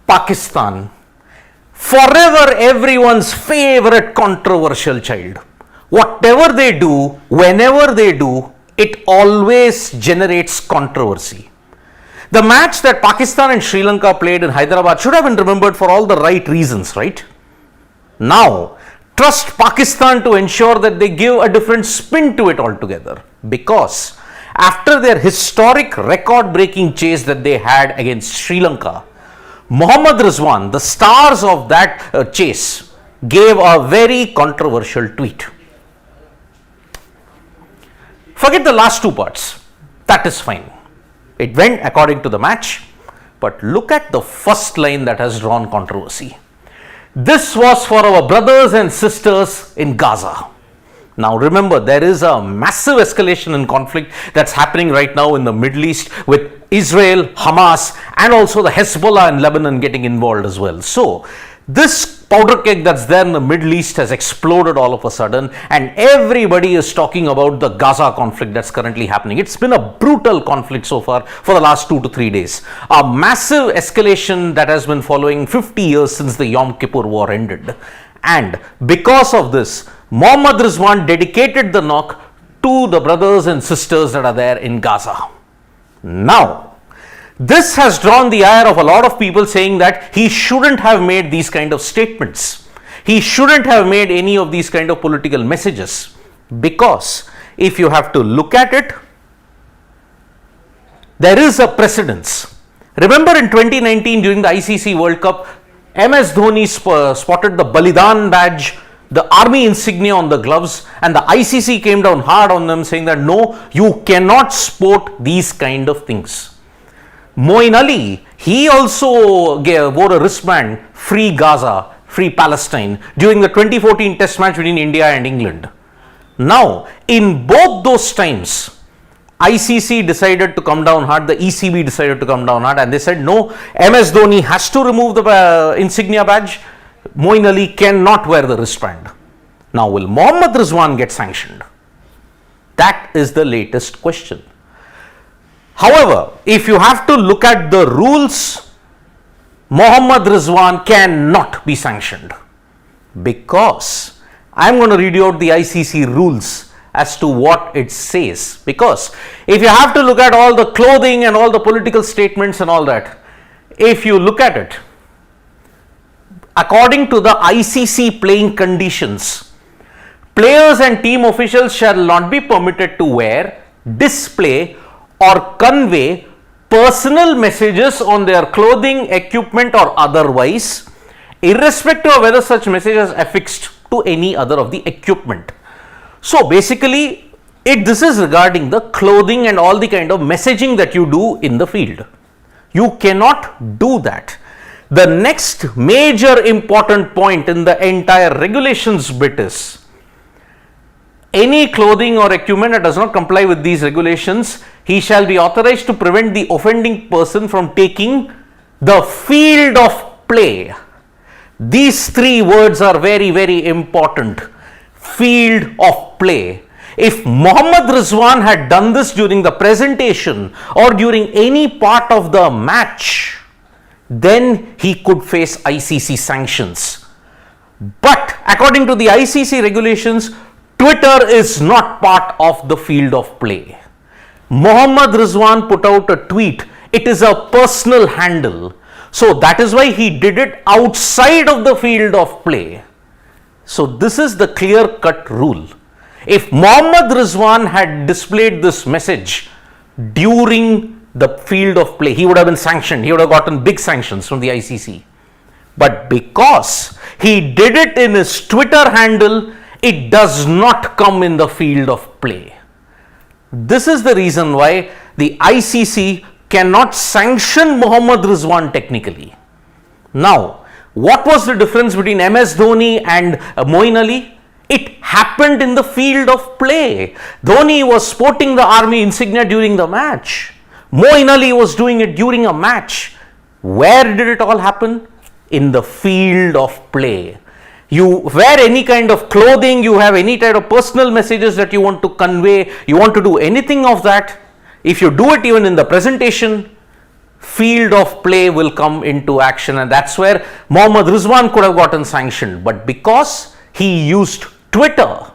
Pakistan, forever everyone's favorite controversial child. Whatever they do, whenever they do, it always generates controversy. The match that Pakistan and Sri Lanka played in Hyderabad should have been remembered for all the right reasons, right? Now, trust Pakistan to ensure that they give a different spin to it altogether, because after their historic record-breaking chase that they had against Sri Lanka, Mohammad Rizwan, the stars of that chase, gave a very controversial tweet. Forget the last two parts. That is fine. It went according to the match. But look at the first line that has drawn controversy. This was for our brothers and sisters in Gaza. Now remember, there is a massive escalation in conflict that's happening right now in the Middle East with Israel, Hamas, and also the Hezbollah in Lebanon getting involved as well. So this powder keg that's there in the Middle East has exploded all of a sudden, and everybody is talking about the Gaza conflict that's currently happening. It's been a brutal conflict so far for the last 2 to 3 days. A massive escalation that has been following 50 years since the Yom Kippur war ended. And because of this, Mohammad Rizwan dedicated the knock to the brothers and sisters that are there in Gaza. Now, this has drawn the ire of a lot of people, saying that he shouldn't have made these kind of statements. He shouldn't have made any of these kind of political messages, because if you have to look at it, there is a precedence. Remember in 2019 during the ICC World Cup, MS Dhoni spotted the Balidan badge, the army insignia on the gloves, and the ICC came down hard on them, saying that no, you cannot sport these kind of things. Moeen Ali, he also wore a wristband, Free Gaza, Free Palestine, during the 2014 test match between India and England. Now, in both those times, ICC decided to come down hard, the ECB decided to come down hard, and they said no, MS Dhoni has to remove the insignia badge, Moeen Ali cannot wear the wristband. Now, will Mohammad Rizwan get sanctioned? That is the latest question. However, if you have to look at the rules, Mohammad Rizwan cannot be sanctioned, because I am going to read you out the ICC rules as to what it says. Because if you have to look at all the clothing and all the political statements and all that, if you look at it, according to the ICC playing conditions, players and team officials shall not be permitted to wear, display, or convey personal messages on their clothing, equipment, or otherwise, irrespective of whether such message is affixed to any other of the equipment. So basically, this is regarding the clothing and all the kind of messaging that you do in the field. You cannot do that. The next major important point in the entire regulations bit is, any clothing or equipment that does not comply with these regulations, he shall be authorized to prevent the offending person from taking the field of play. These three words are very, very important. Field of play. If Mohammad Rizwan had done this during the presentation or during any part of the match, then he could face ICC sanctions. But according to the ICC regulations, Twitter is not part of the field of play. Mohammad Rizwan put out a tweet. It is a personal handle. So that is why he did it outside of the field of play. So this is the clear-cut rule. If Mohammad Rizwan had displayed this message during the field of play, he would have been sanctioned. He would have gotten big sanctions from the ICC. But because he did it in his Twitter handle, it does not come in the field of play. This is the reason why the ICC cannot sanction Mohammad Rizwan technically. Now, what was the difference between MS Dhoni and Moeen Ali? It happened in the field of play. Dhoni was sporting the army insignia during the match. Moeen Ali was doing it during a match. Where did it all happen? In the field of play. You wear any kind of clothing, you have any kind of personal messages that you want to convey, you want to do anything of that. If you do it even in the presentation, field of play will come into action, and that's where Mohammad Rizwan could have gotten sanctioned. But because he used Twitter,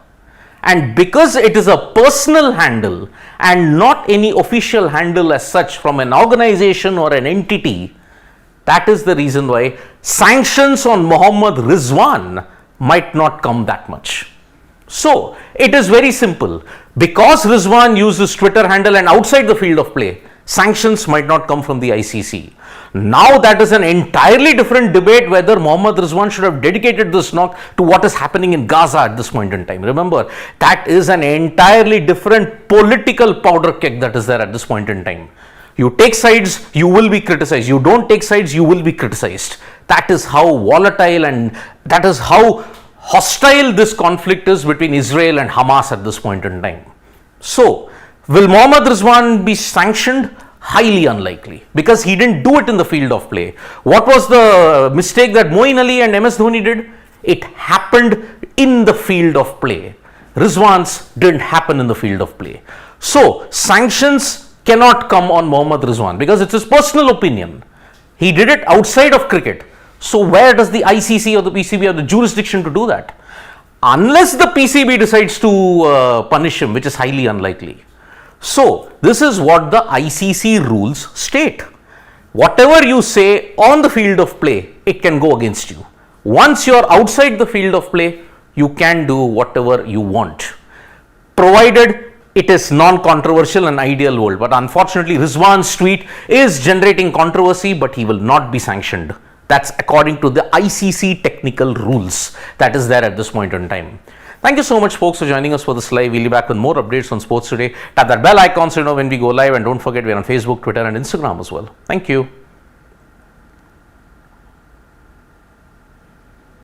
and because it is a personal handle and not any official handle as such from an organization or an entity, that is the reason why sanctions on Mohammad Rizwan might not come that much. So it is very simple. Because Rizwan used his Twitter handle and outside the field of play, sanctions might not come from the ICC. Now that is an entirely different debate whether Mohammad Rizwan should have dedicated this knock to what is happening in Gaza at this point in time. Remember, that is an entirely different political powder keg that is there at this point in time. You take sides, you will be criticized. You don't take sides, you will be criticized. That is how volatile and that is how hostile this conflict is between Israel and Hamas at this point in time. So, will Mohammad Rizwan be sanctioned? Highly unlikely, because he didn't do it in the field of play. What was the mistake that Moeen Ali and MS Dhoni did? It happened in the field of play. Rizwan's didn't happen in the field of play. So, sanctions cannot come on Mohammad Rizwan because it's his personal opinion. He did it outside of cricket. So where does the ICC or the PCB have the jurisdiction to do that? Unless the PCB decides to punish him, which is highly unlikely. So this is what the ICC rules state. Whatever you say on the field of play, it can go against you. Once you are outside the field of play, you can do whatever you want, provided it is non-controversial and ideal world. But unfortunately, Rizwan's tweet is generating controversy, but he will not be sanctioned. That's according to the ICC technical rules that is there at this point in time. Thank you so much, folks, for joining us for this live. We'll be back with more updates on sports today. Tap that bell icon so you know when we go live, and don't forget we're on Facebook, Twitter and Instagram as well. Thank you.